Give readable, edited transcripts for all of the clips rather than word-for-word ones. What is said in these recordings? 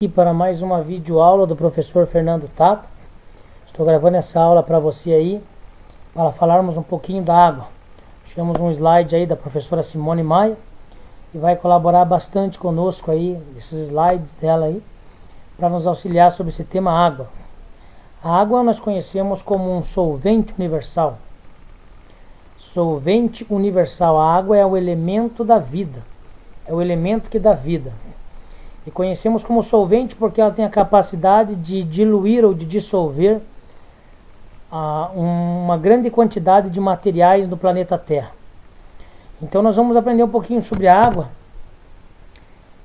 Aqui para mais uma videoaula do professor Fernando Tato. Estou gravando essa aula para você aí, para falarmos um pouquinho da água. Temos um slide aí da professora Simone Maia e vai colaborar bastante conosco aí, esses slides dela aí, para nos auxiliar sobre esse tema água. A água nós conhecemos como um solvente universal. Solvente universal. A água é o elemento da vida. É o elemento que dá vida. E conhecemos como solvente porque ela tem a capacidade de diluir ou de dissolver uma grande quantidade de materiais do planeta Terra. Então nós vamos aprender um pouquinho sobre a água.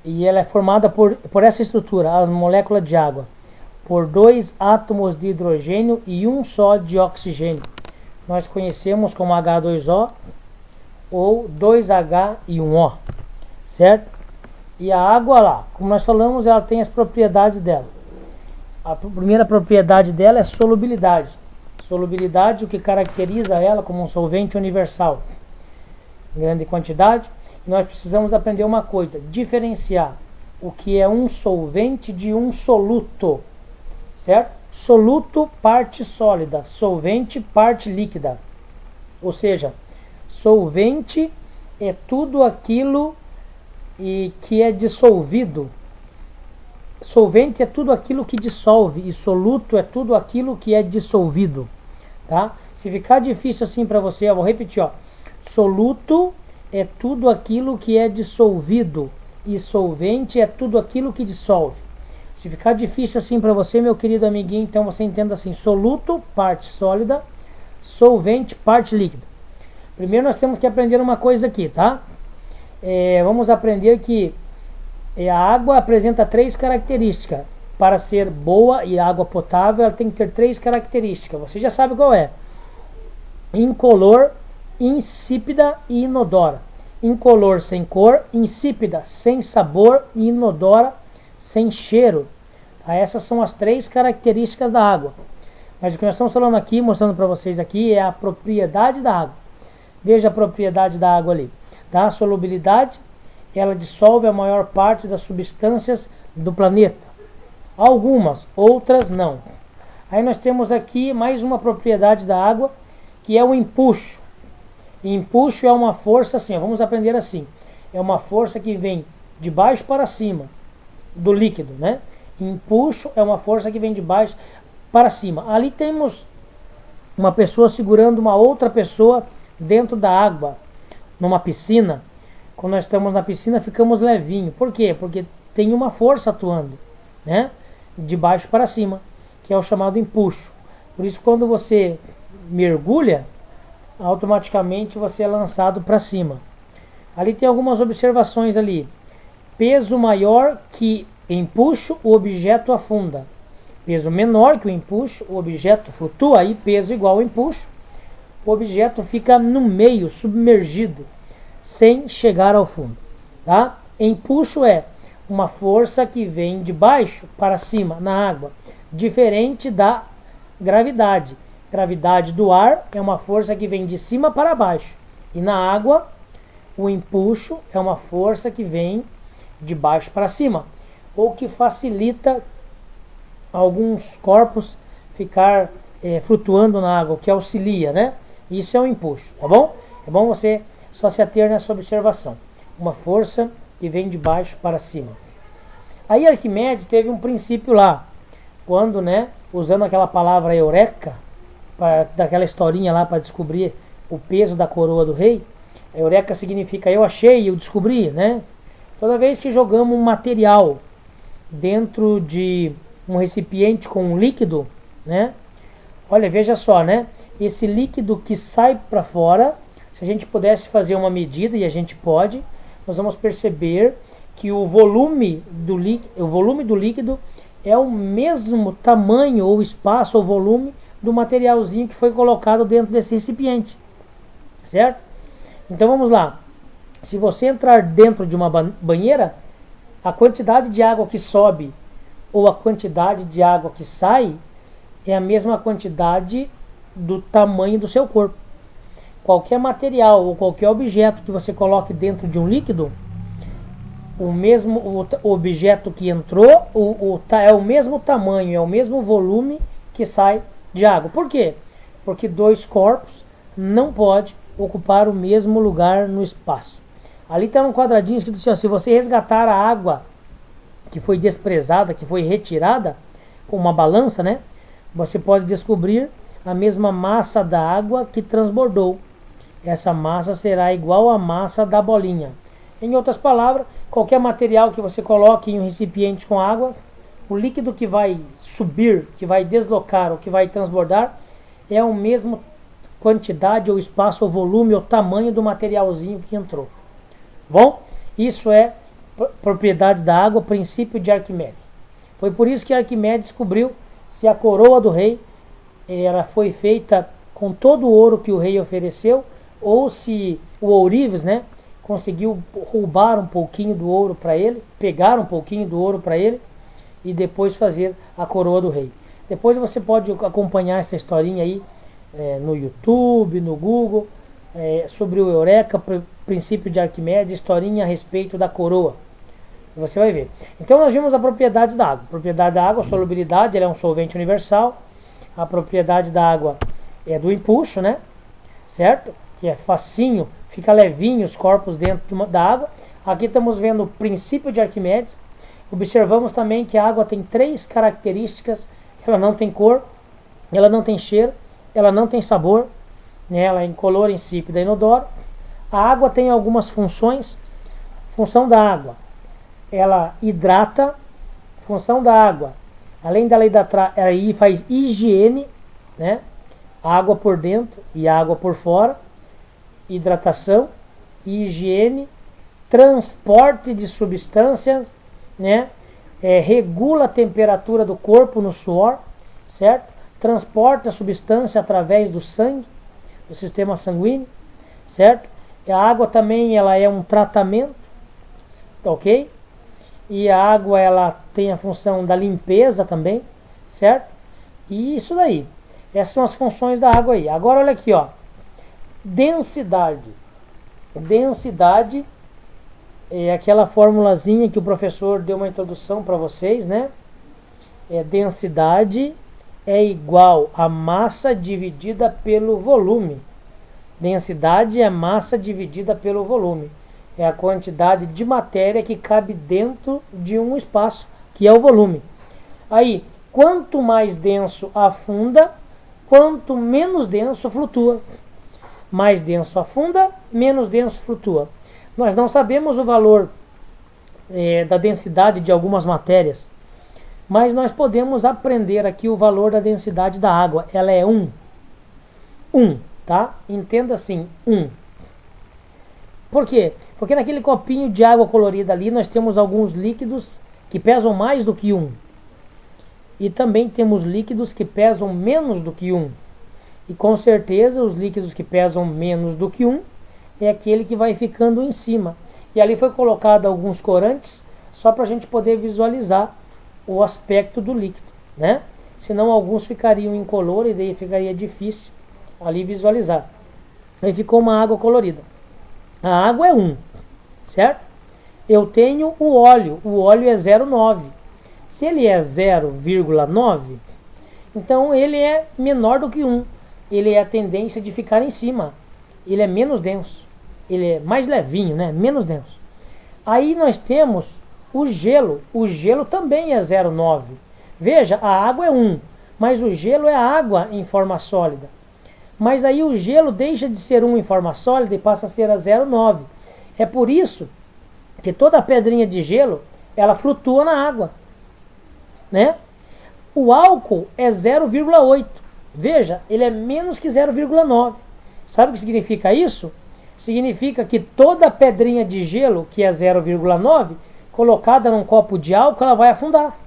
E ela é formada por essa estrutura, as moléculas de água, por 2 átomos de hidrogênio e um só de oxigênio. Nós conhecemos como H2O ou 2H e 1O, certo? E a água lá, como nós falamos, ela tem as propriedades dela. A primeira propriedade dela é solubilidade. Solubilidade, o que caracteriza ela como um solvente universal. Em grande quantidade. E nós precisamos aprender uma coisa, diferenciar o que é um solvente de um soluto. Certo? Soluto, parte sólida. Solvente, parte líquida. Ou seja, solvente é tudo aquilo e que é dissolvido. Solvente é tudo aquilo que dissolve e soluto é tudo aquilo que é dissolvido, tá? Se ficar difícil assim para você, eu vou repetir, ó. Soluto é tudo aquilo que é dissolvido e solvente é tudo aquilo que dissolve. Se ficar difícil assim para você, meu querido amiguinho, então você entenda assim: soluto, parte sólida, solvente, parte líquida. Primeiro nós temos que aprender uma coisa aqui, tá? Vamos aprender que a água apresenta 3 características. Para ser boa e água potável, ela tem que ter 3 características. Você já sabe qual é: incolor, insípida e inodora. Incolor, sem cor; insípida, sem sabor; e inodora, sem cheiro. Essas são as 3 características da água. Mas o que nós estamos falando aqui, mostrando para vocês aqui, é a propriedade da água. Veja a propriedade da água ali. A solubilidade, ela dissolve a maior parte das substâncias do planeta. Algumas, outras não. Aí nós temos aqui mais uma propriedade da água, que é o empuxo. E empuxo é uma força assim, vamos aprender assim. É uma força que vem de baixo para cima do líquido, né? Empuxo é uma força que vem de baixo para cima. Ali temos uma pessoa segurando uma outra pessoa dentro da água. Numa piscina, quando nós estamos na piscina, ficamos levinho. Por quê? Porque tem uma força atuando, né? De baixo para cima, que é o chamado empuxo. Por isso, quando você mergulha, automaticamente você é lançado para cima. Ali tem algumas observações ali. Peso maior que empuxo, o objeto afunda. Peso menor que o empuxo, o objeto flutua. Aí peso igual ao empuxo, o objeto fica no meio, submergido, sem chegar ao fundo, tá? Empuxo é uma força que vem de baixo para cima na água, diferente da gravidade. Gravidade do ar é uma força que vem de cima para baixo, e na água o empuxo é uma força que vem de baixo para cima, ou que facilita alguns corpos ficar flutuando na água, que auxilia, né? Isso é um empuxo, tá bom? É bom você só se ater nessa observação. Uma força que vem de baixo para cima. Aí Arquimedes teve um princípio lá, quando, né, usando aquela palavra eureka, daquela historinha lá para descobrir o peso da coroa do rei. Eureka significa eu achei, eu descobri, né? Toda vez que jogamos um material dentro de um recipiente com um líquido, né? Olha, veja só, né? Esse líquido que sai para fora, se a gente pudesse fazer uma medida, e a gente pode, nós vamos perceber que o volume do líquido é o mesmo tamanho, ou espaço, ou volume do materialzinho que foi colocado dentro desse recipiente, certo? Então vamos lá. Se você entrar dentro de uma banheira, a quantidade de água que sobe ou a quantidade de água que sai é a mesma quantidade do tamanho do seu corpo. Qualquer material ou qualquer objeto que você coloque dentro de um líquido, o objeto que entrou, é o mesmo tamanho, é o mesmo volume que sai de água. Por quê? Porque dois corpos não podem ocupar o mesmo lugar no espaço. Ali está um quadradinho escrito assim, ó, se você resgatar a água que foi desprezada, que foi retirada, com uma balança, né? Você pode descobrir a mesma massa da água que transbordou. Essa massa será igual à massa da bolinha. Em outras palavras, qualquer material que você coloque em um recipiente com água, o líquido que vai subir, que vai deslocar ou que vai transbordar, é a mesma quantidade ou espaço ou volume ou tamanho do materialzinho que entrou. Bom, isso é propriedades da água, princípio de Arquimedes. Foi por isso que Arquimedes descobriu se a coroa do rei ela foi feita com todo o ouro que o rei ofereceu, ou se o ourives, né, conseguiu roubar um pouquinho do ouro para ele, pegar um pouquinho do ouro para ele e depois fazer a coroa do rei. Depois você pode acompanhar essa historinha aí no YouTube, no Google, sobre o Eureka, princípio de Arquimedes, historinha a respeito da coroa. Você vai ver. Então nós vimos a propriedade da água. A propriedade da água, a solubilidade, ela é um solvente universal. A propriedade da água é do empuxo, né? Certo? Que é facinho, fica levinho os corpos dentro da água. Aqui estamos vendo o princípio de Arquimedes. Observamos também que a água tem três características. Ela não tem cor, ela não tem cheiro, ela não tem sabor, né? Ela é incolor, insípida e inodora. A água tem algumas funções. Função da água, ela hidrata. Função da água, além dela hidratar, ela faz higiene, né? Água por dentro e água por fora. Hidratação, higiene, transporte de substâncias, né? Regula a temperatura do corpo no suor, certo? Transporta a substância através do sangue, do sistema sanguíneo, certo? E a água também ela é um tratamento, ok? E a água ela tem a função da limpeza também, certo? E isso daí. Essas são as funções da água aí. Agora olha aqui, ó. Densidade. Densidade é aquela formulazinha que o professor deu uma introdução para vocês, né? Densidade é igual a massa dividida pelo volume. Densidade é massa dividida pelo volume. É a quantidade de matéria que cabe dentro de um espaço, que é o volume. Aí, quanto mais denso afunda, quanto menos denso flutua. Mais denso afunda, menos denso flutua. Nós não sabemos o valor da densidade de algumas matérias, mas nós podemos aprender aqui o valor da densidade da água. Ela é 1. 1, tá? Entenda assim, 1. Por quê? Porque naquele copinho de água colorida ali nós temos alguns líquidos que pesam mais do que 1. E também temos líquidos que pesam menos do que 1. E com certeza os líquidos que pesam menos do que 1 é aquele que vai ficando em cima. E ali foi colocado alguns corantes só para a gente poder visualizar o aspecto do líquido, né? Senão alguns ficariam incolor e daí ficaria difícil ali visualizar. Aí ficou uma água colorida. A água é 1, certo? Eu tenho o óleo é 0,9. Se ele é 0,9, então ele é menor do que 1. Ele é a tendência de ficar em cima. Ele é menos denso. Ele é mais levinho, né? Menos denso. Aí nós temos o gelo. O gelo também é 0,9. Veja, a água é 1, mas o gelo é a água em forma sólida. Mas aí o gelo deixa de ser 1 em forma sólida e passa a ser a 0,9. É por isso que toda pedrinha de gelo, ela flutua na água, né? O álcool é 0,8. Veja, ele é menos que 0,9. Sabe o que significa isso? Significa que toda pedrinha de gelo, que é 0,9, colocada num copo de álcool, ela vai afundar.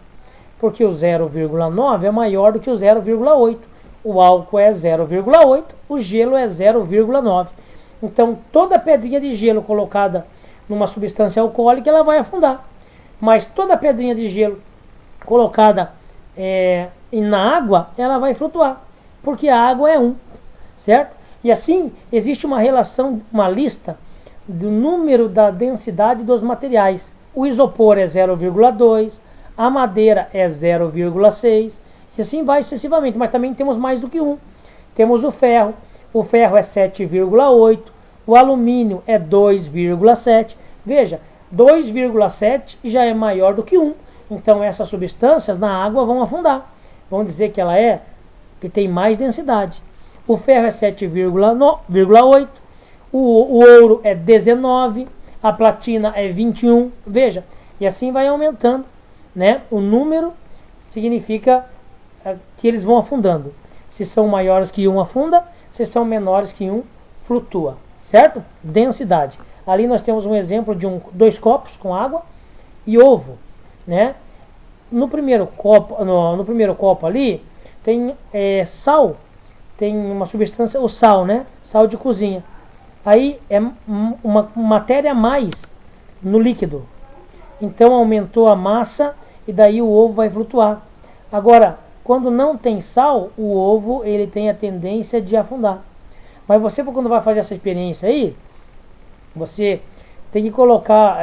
Porque o 0,9 é maior do que o 0,8. O álcool é 0,8, o gelo é 0,9. Então, toda pedrinha de gelo colocada numa substância alcoólica, ela vai afundar. Mas toda pedrinha de gelo colocada na água, ela vai flutuar. Porque a água é 1, certo? E assim, existe uma relação, uma lista do número da densidade dos materiais. o isopor é 0,2, a madeira é 0,6, e assim vai sucessivamente, mas também temos mais do que um. Temos o ferro é 7,8, o alumínio é 2,7. Veja, 2,7 já é maior do que 1. Então essas substâncias na água vão afundar. Vamos dizer que ela que tem mais densidade. O ferro é 7,8, o ouro é 19, a platina é 21. Veja, e assim vai aumentando, né? O número significa que eles vão afundando. Se são maiores que 1 afunda, se são menores que 1 flutua, certo? Densidade. Ali nós temos um exemplo de dois copos com água e ovo, né? No primeiro copo ali tem sal, tem uma substância, o sal, né? Sal de cozinha. Aí é uma matéria a mais no líquido. Então aumentou a massa e daí o ovo vai flutuar. Agora, quando não tem sal, o ovo ele tem a tendência de afundar. Mas você, quando vai fazer essa experiência aí, você tem que colocar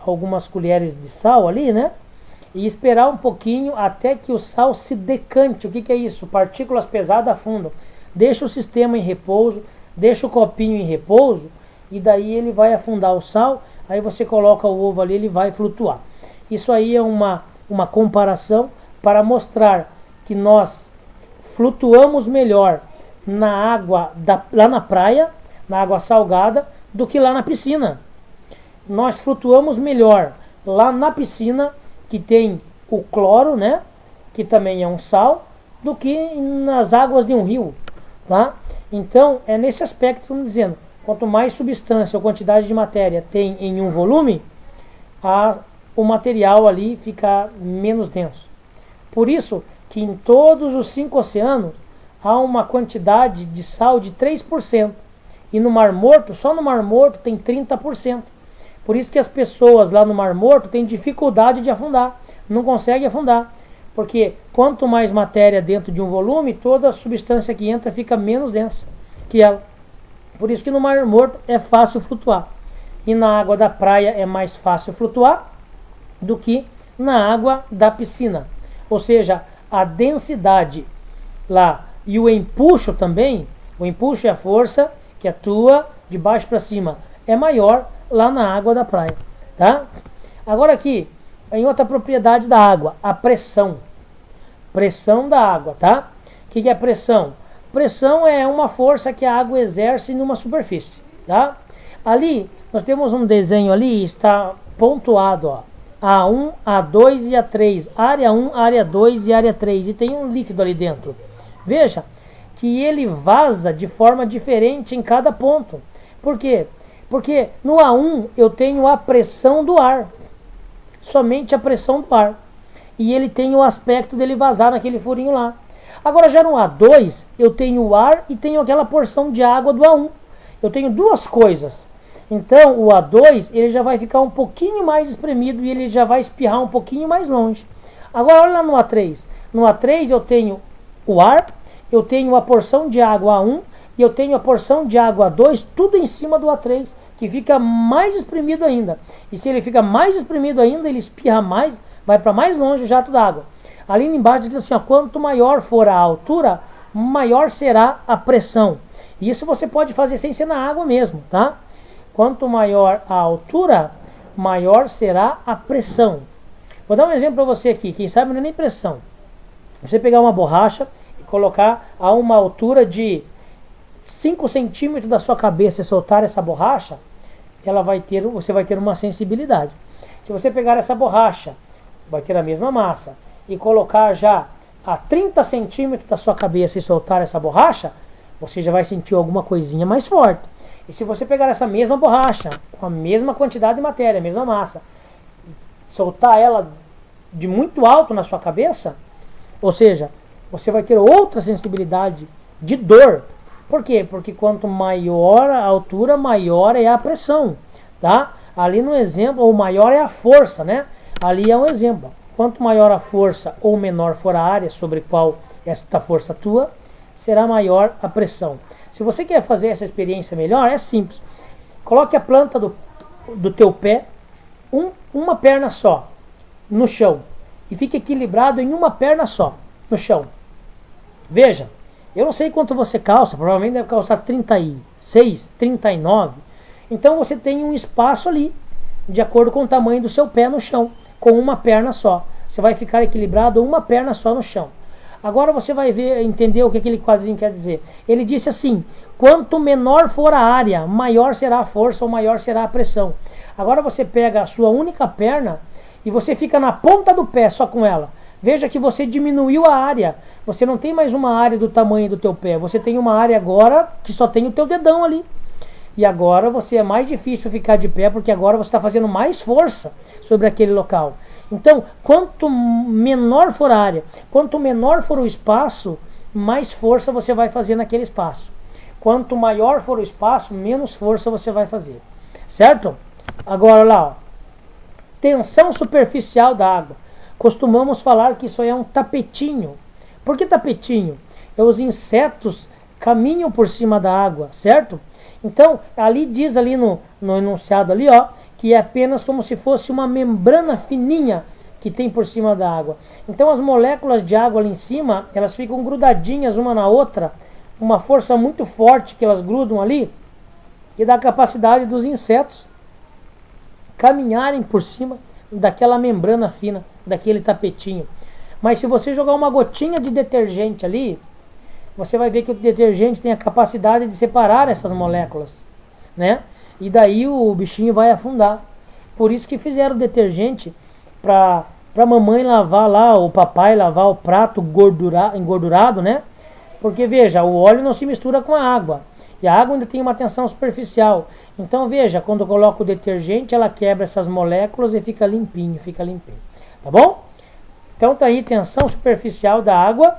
algumas colheres de sal ali, né? E esperar um pouquinho até que o sal se decante. O que é isso? Partículas pesadas afundam. Deixa o sistema em repouso, deixa o copinho em repouso, e daí ele vai afundar o sal, aí você coloca o ovo ali, ele vai flutuar. Isso aí é uma comparação para mostrar que nós flutuamos melhor na água lá na praia, na água salgada, do que lá na piscina. Nós flutuamos melhor lá na piscina, que tem o cloro, né, que também é um sal, do que nas águas de um rio, tá? Então, é nesse aspecto que estamos dizendo, quanto mais substância ou quantidade de matéria tem em um volume, o material ali fica menos denso. Por isso que em todos os 5 oceanos há uma quantidade de sal de 3%. E no Mar Morto, só no Mar Morto tem 30%. Por isso que as pessoas lá no Mar Morto têm dificuldade de afundar, não conseguem afundar. Porque quanto mais matéria dentro de um volume, toda a substância que entra fica menos densa que ela. Por isso que no Mar Morto é fácil flutuar. E na água da praia é mais fácil flutuar do que na água da piscina. Ou seja, a densidade lá e o empuxo também, o empuxo é a força que atua de baixo para cima, é maior lá na água da praia, tá? Agora aqui, em outra propriedade da água, a pressão. Pressão da água, tá? O que é pressão? Pressão é uma força que a água exerce numa superfície, tá? Ali, nós temos um desenho ali, está pontuado, ó. A1, A2 e A3, área 1, área 2 e área 3, e tem um líquido ali dentro. Veja que ele vaza de forma diferente em cada ponto. Por quê? Porque no A1 eu tenho a pressão do ar, somente a pressão do ar, e ele tem o aspecto dele vazar naquele furinho lá. Agora já no A2 eu tenho o ar e tenho aquela porção de água do A1. Eu tenho duas coisas. Então o A2 ele já vai ficar um pouquinho mais espremido e ele já vai espirrar um pouquinho mais longe. Agora olha lá no A3. No A3 eu tenho o ar, eu tenho a porção de água A1 e eu tenho a porção de água A2, tudo em cima do A3, que fica mais espremido ainda. E se ele fica mais espremido ainda, ele espirra mais, vai para mais longe o jato d'água. Ali embaixo diz assim, ó, quanto maior for a altura, maior será a pressão. E isso você pode fazer sem ser na água mesmo, tá? Quanto maior a altura, maior será a pressão. Vou dar um exemplo para você aqui, quem sabe não é nem pressão. Você pegar uma borracha e colocar a uma altura de 5 centímetros da sua cabeça e soltar essa borracha, você vai ter uma sensibilidade. Se você pegar essa borracha, vai ter a mesma massa, e colocar já a 30 centímetros da sua cabeça e soltar essa borracha, você já vai sentir alguma coisinha mais forte. E se você pegar essa mesma borracha, com a mesma quantidade de matéria, a mesma massa, soltar ela de muito alto na sua cabeça, ou seja, você vai ter outra sensibilidade de dor. Por quê? Porque quanto maior a altura, maior é a pressão, tá? Ali no exemplo, o maior é a força, né? Ali é um exemplo. Quanto maior a força ou menor for a área sobre qual esta força atua, será maior a pressão. Se você quer fazer essa experiência melhor, é simples. Coloque a planta do teu pé uma perna só no chão e fica equilibrado em uma perna só no chão. Veja, eu não sei quanto você calça, provavelmente deve calçar 36, 39. Então você tem um espaço ali, de acordo com o tamanho do seu pé no chão, com uma perna só. Você vai ficar equilibrado uma perna só no chão. Agora você vai entender o que aquele quadrinho quer dizer. Ele disse assim: quanto menor for a área, maior será a força ou maior será a pressão. Agora você pega a sua única perna e você fica na ponta do pé só com ela. Veja que você diminuiu a área. Você não tem mais uma área do tamanho do teu pé. Você tem uma área agora que só tem o teu dedão ali. E agora você é mais difícil ficar de pé, porque agora você está fazendo mais força sobre aquele local. Então, quanto menor for a área, quanto menor for o espaço, mais força você vai fazer naquele espaço. Quanto maior for o espaço, menos força você vai fazer. Certo? Agora lá, ó. Tensão superficial da água. Costumamos falar que isso aí é um tapetinho. Por que tapetinho? Os insetos caminham por cima da água, certo? Então, ali diz ali no enunciado ali, ó, que é apenas como se fosse uma membrana fininha que tem por cima da água. Então, as moléculas de água ali em cima, elas ficam grudadinhas uma na outra, uma força muito forte que elas grudam ali, que dá a capacidade dos insetos caminharem por cima daquela membrana fina, daquele tapetinho. Mas se você jogar uma gotinha de detergente ali, você vai ver que o detergente tem a capacidade de separar essas moléculas, né? E daí o bichinho vai afundar. Por isso que fizeram o detergente para a mamãe lavar lá, o papai lavar o prato engordurado, né? Porque veja, o óleo não se mistura com a água. E a água ainda tem uma tensão superficial. Então veja, quando eu coloco o detergente, ela quebra essas moléculas e fica limpinho, Tá bom? Então tá aí, tensão superficial da água.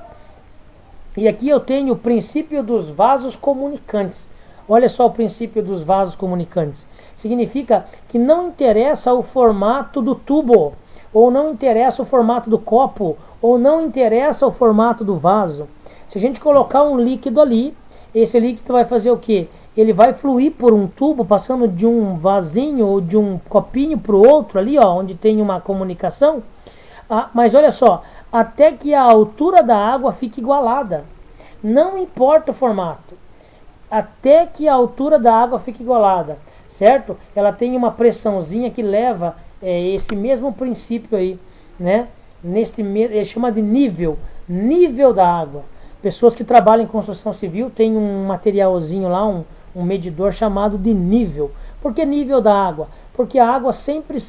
E aqui eu tenho o princípio dos vasos comunicantes. Olha só o princípio dos vasos comunicantes. Significa que não interessa o formato do tubo, ou não interessa o formato do copo, ou não interessa o formato do vaso. Se a gente colocar um líquido ali, esse líquido vai fazer o quê? Ele vai fluir por um tubo, passando de um vasinho ou de um copinho para o outro ali, ó, onde tem uma comunicação. Mas olha só, até que a altura da água fique igualada. Não importa o formato. Até que a altura da água fique igualada, certo? Ela tem uma pressãozinha que leva esse mesmo princípio aí, né? Ele chama de nível da água. Pessoas que trabalham em construção civil têm um materialzinho lá, um medidor chamado de nível. Por que nível da água? Porque a água sempre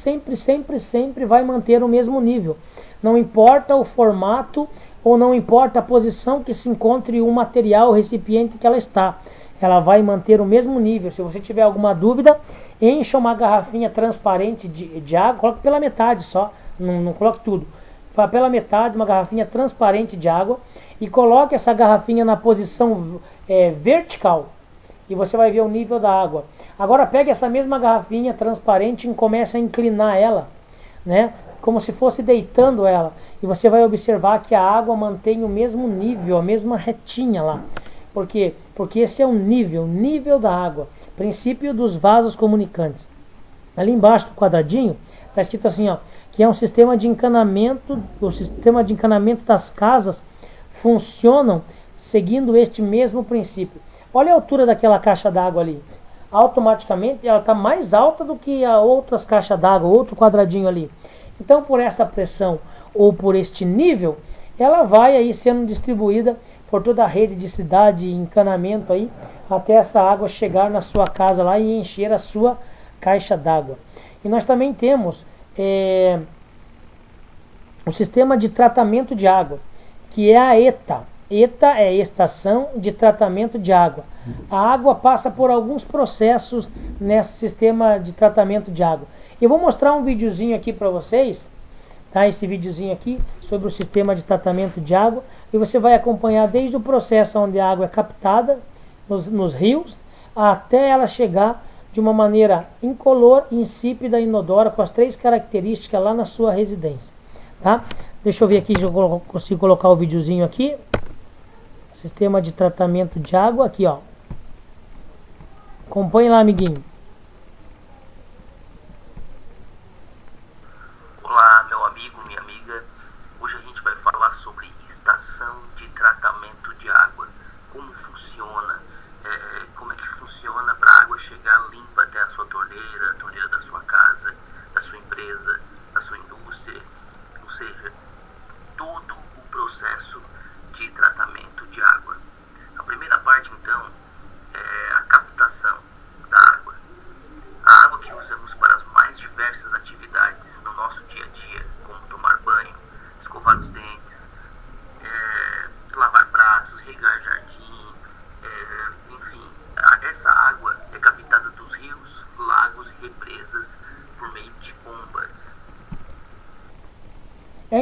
vai manter o mesmo nível. Não importa o formato ou não importa a posição que se encontre o material, o recipiente que ela está. Ela vai manter o mesmo nível. Se você tiver alguma dúvida, encha uma garrafinha transparente de água, coloque pela metade só, não coloque tudo. Pela metade, uma garrafinha transparente de água e coloque essa garrafinha na posição vertical e você vai ver o nível da água. Agora pegue essa mesma garrafinha transparente e comece a inclinar ela, né? Como se fosse deitando ela, e você vai observar que a água mantém o mesmo nível, a mesma retinha lá. Por quê? Porque esse é o nível da água, princípio dos vasos comunicantes. Ali embaixo do quadradinho está escrito assim, ó, que é um sistema de encanamento, o sistema de encanamento das casas funcionam seguindo este mesmo princípio. Olha a altura daquela caixa d'água ali. Automaticamente ela está mais alta do que as outras caixas d'água, outro quadradinho ali. Então, por essa pressão ou por este nível, ela vai aí sendo distribuída por toda a rede de cidade e encanamento aí, até essa água chegar na sua casa lá e encher a sua caixa d'água. E nós também temos o sistema de tratamento de água, que é a ETA. ETA é Estação de Tratamento de Água. A água passa por alguns processos nesse sistema de tratamento de água. Eu vou mostrar um videozinho aqui para vocês, tá? Esse videozinho aqui sobre o sistema de tratamento de água, e você vai acompanhar desde o processo onde a água é captada nos rios, até ela chegar de uma maneira incolor, insípida e inodora, com as 3 características lá na sua residência, tá? Deixa eu ver aqui se eu consigo colocar o videozinho aqui. Sistema de tratamento de água, aqui ó. Acompanhe lá, amiguinho.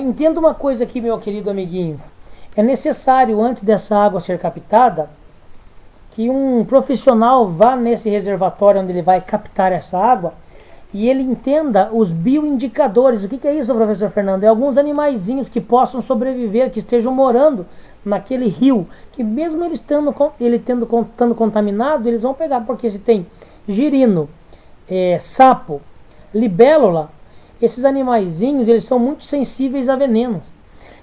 entenda uma coisa aqui, meu querido amiguinho. É necessário, antes dessa água ser captada, que um profissional vá nesse reservatório onde ele vai captar essa água e ele entenda os bioindicadores. O que é isso, professor Fernando? É alguns animaizinhos que possam sobreviver, que estejam morando naquele rio, que mesmo ele estando contaminado, eles vão pegar, porque se tem girino, sapo, libélula, esses animaizinhos, eles são muito sensíveis a venenos.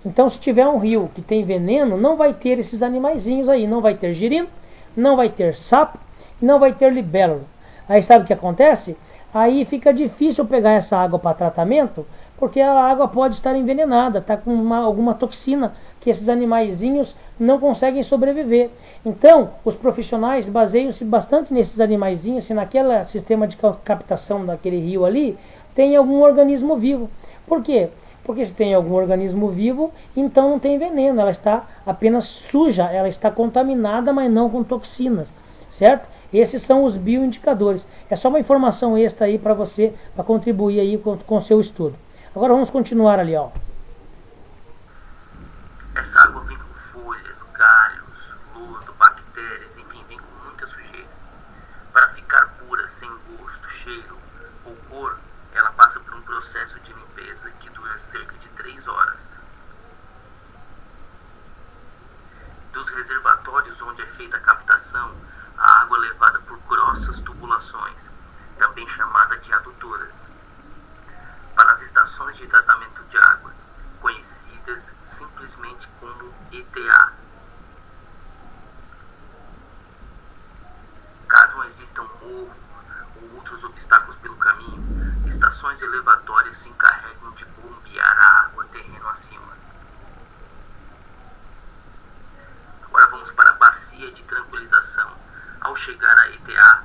Então, se tiver um rio que tem veneno, não vai ter esses animaizinhos aí, não vai ter girino, não vai ter sapo, não vai ter libélula. Aí sabe o que acontece? Aí fica difícil pegar essa água para tratamento, porque a água pode estar envenenada, está com alguma toxina que esses animaizinhos não conseguem sobreviver. Então, os profissionais baseiam-se bastante nesses animaizinhos, se naquele sistema de captação daquele rio ali tem algum organismo vivo. Por quê? Porque se tem algum organismo vivo, então não tem veneno, ela está apenas suja, ela está contaminada, mas não com toxinas, certo? Esses são os bioindicadores. É só uma informação extra aí para você, para contribuir aí com o seu estudo. Agora vamos continuar ali, ó. Essa água vem com folhas, galhos, lodo, bactérias, enfim, vem com muita sujeira. Para ficar pura, sem gosto, cheiro ou cor, ela passa por um processo de limpeza que dura cerca de 3 horas. Dos reservatórios onde é feita a captação, a água é levada por grossas tubulações, também chamada de adutoras, para as estações de tratamento de água, conhecidas simplesmente como ETA. Caso não exista um morro ou outros obstáculos pelo caminho, estações elevatórias se encarregam de bombear a água terreno acima. Agora vamos para a bacia de tranquilização. Ao chegar à ETA,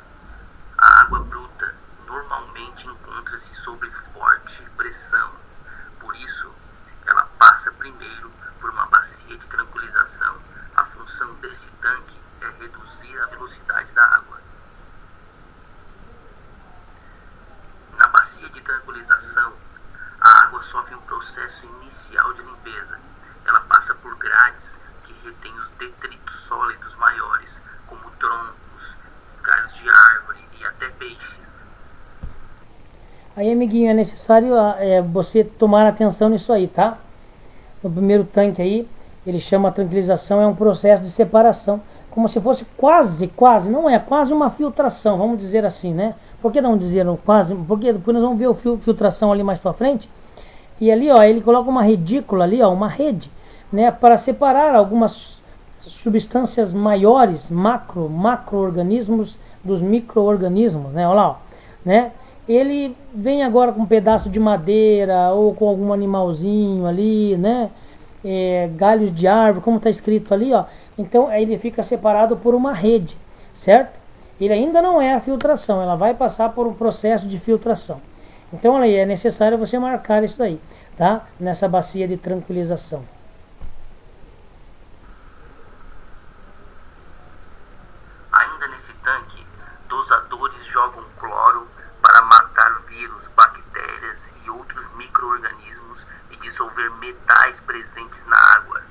a água bruta normalmente encontra-se sob forte pressão. Por isso, ela passa primeiro por uma bacia de tranquilização. A função desse tanque é reduzir a velocidade da água. Na bacia de tranquilização, a água sofre um processo inicial de limpeza. Ela passa por grades que retêm os detritos sólidos maiores, como troncos, galhos de árvore e até peixes. Aí, amiguinho, é necessário você tomar atenção nisso aí, tá? No primeiro tanque aí, ele chama a tranquilização, é um processo de separação, como se fosse quase, não é, quase uma filtração, vamos dizer assim, né? Por que não dizer quase? Porque depois nós vamos ver a filtração ali mais pra frente. E ali, ó, ele coloca uma redícula ali, ó, uma rede, né? Para separar algumas substâncias maiores, macro-organismos dos micro-organismos, né? Olha lá, ó, né? Ele vem agora com um pedaço de madeira ou com algum animalzinho ali, né? Galhos de árvore, como está escrito ali, ó. Então aí ele fica separado por uma rede, certo? Ele ainda não é a filtração, ela vai passar por um processo de filtração. Então aí é necessário você marcar isso aí, tá? Nessa bacia de tranquilização. Ainda nesse tanque, dosadores jogam cloro para matar vírus, bactérias e outros micro-organismos e dissolver metais presentes na água.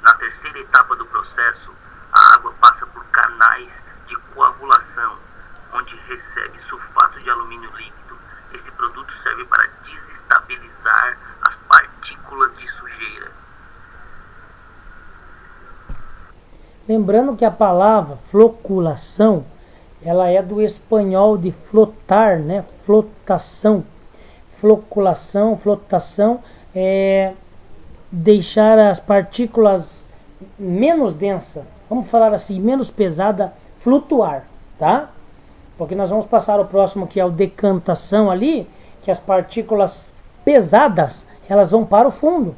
Na terceira etapa do processo, a água passa por canais de coagulação, onde recebe sulfato de alumínio líquido. Esse produto serve para desestabilizar as partículas de sujeira. Lembrando que a palavra floculação, ela é do espanhol de flotar, né? Flotação. Floculação, flotação é deixar as partículas menos densas, vamos falar assim, menos pesada, flutuar, tá? Porque nós vamos passar o próximo, que é o decantação ali, que as partículas pesadas, elas vão para o fundo,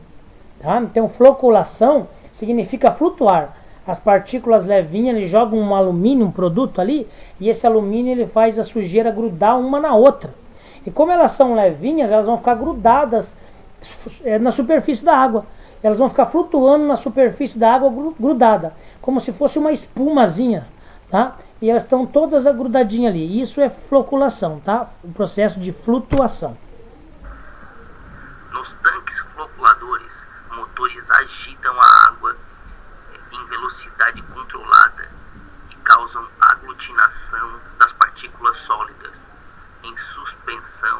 tá? Então, floculação significa flutuar. As partículas levinhas, ele joga um alumínio, um produto ali, e esse alumínio ele faz a sujeira grudar uma na outra. E como elas são levinhas, elas vão ficar grudadas na superfície da água. Elas vão ficar flutuando na superfície da água grudada, como se fosse uma espumazinha, tá? E elas estão todas agrudadinhas ali. Isso é floculação, tá? O processo de flutuação. Nos tanques floculadores, motores agitam a água em velocidade controlada e causam aglutinação das partículas sólidas em suspensão,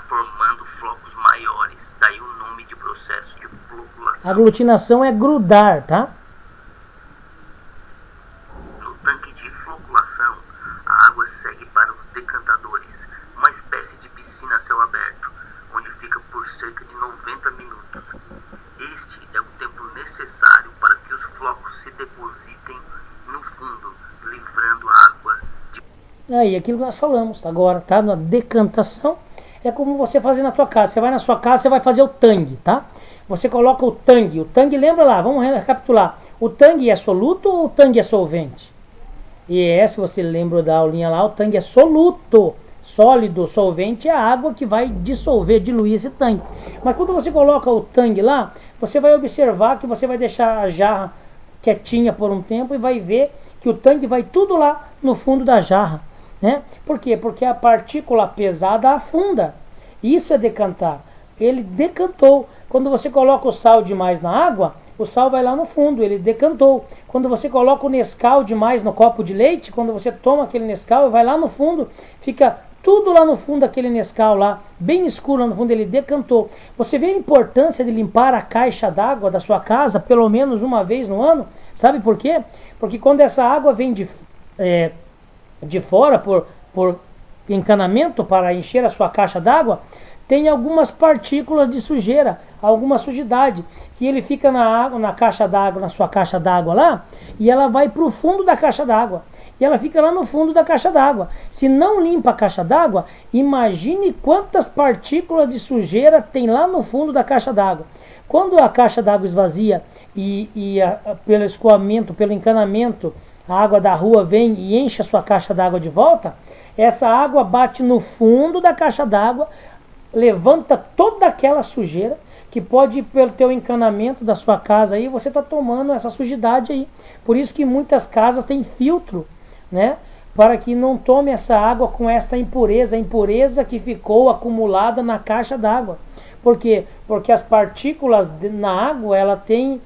formando flocos maiores. Daí o nome de processo de floculação. Aglutinação é grudar, tá? No tanque de floculação, a água segue para os decantadores, uma espécie de piscina a céu aberto, onde fica por cerca de 90 minutos. Este é o tempo necessário para que os flocos se depositem no fundo, livrando a água de... Aí, aquilo que nós falamos agora, tá? Na decantação, é como você fazer na tua casa. Você vai na sua casa, você vai fazer o tangue, tá? Você coloca o tangue. O tangue, lembra lá, vamos recapitular. O tangue é soluto ou o tangue é solvente? E se você lembra da aulinha lá, o tangue é soluto. Sólido, solvente é a água que vai dissolver, diluir esse tangue. Mas quando você coloca o tangue lá, você vai observar que você vai deixar a jarra quietinha por um tempo e vai ver que o tangue vai tudo lá no fundo da jarra, né? Por quê? Porque a partícula pesada afunda. Isso é decantar. Ele decantou. Quando você coloca o sal demais na água, o sal vai lá no fundo, ele decantou. Quando você coloca o Nescau demais no copo de leite, quando você toma aquele Nescau, vai lá no fundo, fica tudo lá no fundo, aquele Nescau lá, bem escuro lá no fundo, ele decantou. Você vê a importância de limpar a caixa d'água da sua casa pelo menos uma vez no ano? Sabe por quê? Porque quando essa água vem de fora por encanamento para encher a sua caixa d'água, tem algumas partículas de sujeira, alguma sujidade, que ele fica na água, na caixa d'água, na sua caixa d'água lá, e ela vai para o fundo da caixa d'água. E ela fica lá no fundo da caixa d'água. Se não limpa a caixa d'água, imagine quantas partículas de sujeira tem lá no fundo da caixa d'água. Quando a caixa d'água esvazia pelo escoamento, pelo encanamento, a água da rua vem e enche a sua caixa d'água de volta, essa água bate no fundo da caixa d'água, levanta toda aquela sujeira que pode ir pelo teu encanamento da sua casa aí, você está tomando essa sujidade aí. Por isso que muitas casas têm filtro, né? Para que não tome essa água com esta impureza, a impureza que ficou acumulada na caixa d'água. Por quê? Porque as partículas na água, ela tem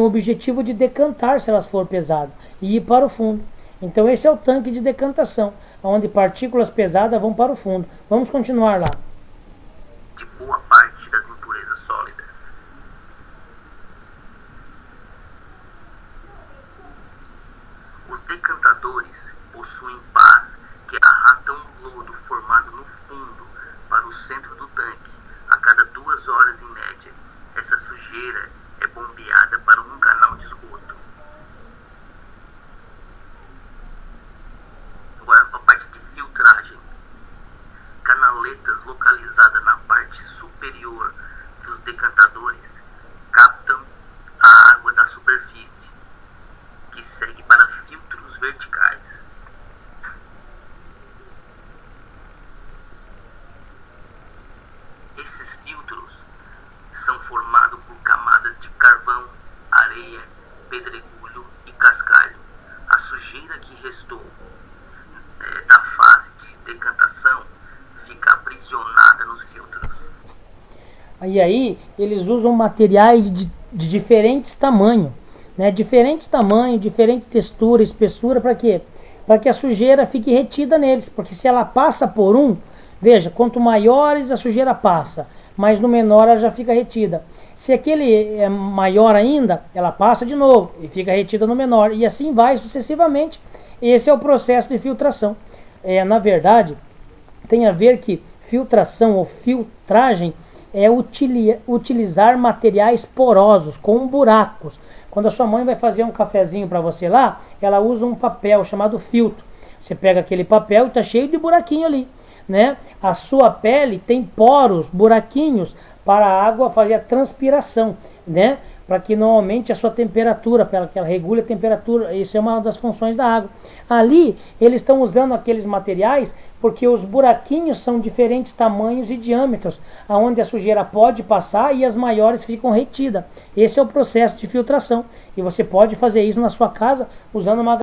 o objetivo de decantar, se elas for pesadas, e ir para o fundo. Então esse é o tanque de decantação, onde partículas pesadas vão para o fundo. Vamos continuar lá. De boa parte das impurezas sólidas. Os decantadores possuem pás que arrastam lodo formado no fundo para o centro do tanque. A cada 2 horas em média, essa sujeira é bombeada para um canal de esgoto. Agora, a parte de filtragem. Canaletas localizadas na parte superior dos decantadores captam a água da superfície, que segue para filtros verticais. Esses filtros são formados por camadas de carvão, areia, pedregulho e cascalho. A sujeira que restou da fase de decantação fica aprisionada nos filtros. E aí eles usam materiais de diferentes tamanhos, né? Diferentes tamanhos, diferente textura, espessura, para quê? Para que a sujeira fique retida neles, porque se ela passa por um, veja, quanto maiores a sujeira passa, mas no menor ela já fica retida. Se aquele é maior ainda, ela passa de novo e fica retida no menor, e assim vai sucessivamente. Esse é o processo de filtração. Na verdade, tem a ver que filtração ou filtragem é utilizar materiais porosos, com buracos. Quando a sua mãe vai fazer um cafezinho para você lá, ela usa um papel chamado filtro. Você pega aquele papel e está cheio de buraquinho ali, né? A sua pele tem poros, buraquinhos, para a água fazer a transpiração, né? para que não aumente a sua temperatura, para que ela regule a temperatura. Isso é uma das funções da água. Ali, eles estão usando aqueles materiais porque os buraquinhos são diferentes tamanhos e diâmetros, aonde a sujeira pode passar e as maiores ficam retidas. Esse é o processo de filtração. E você pode fazer isso na sua casa usando uma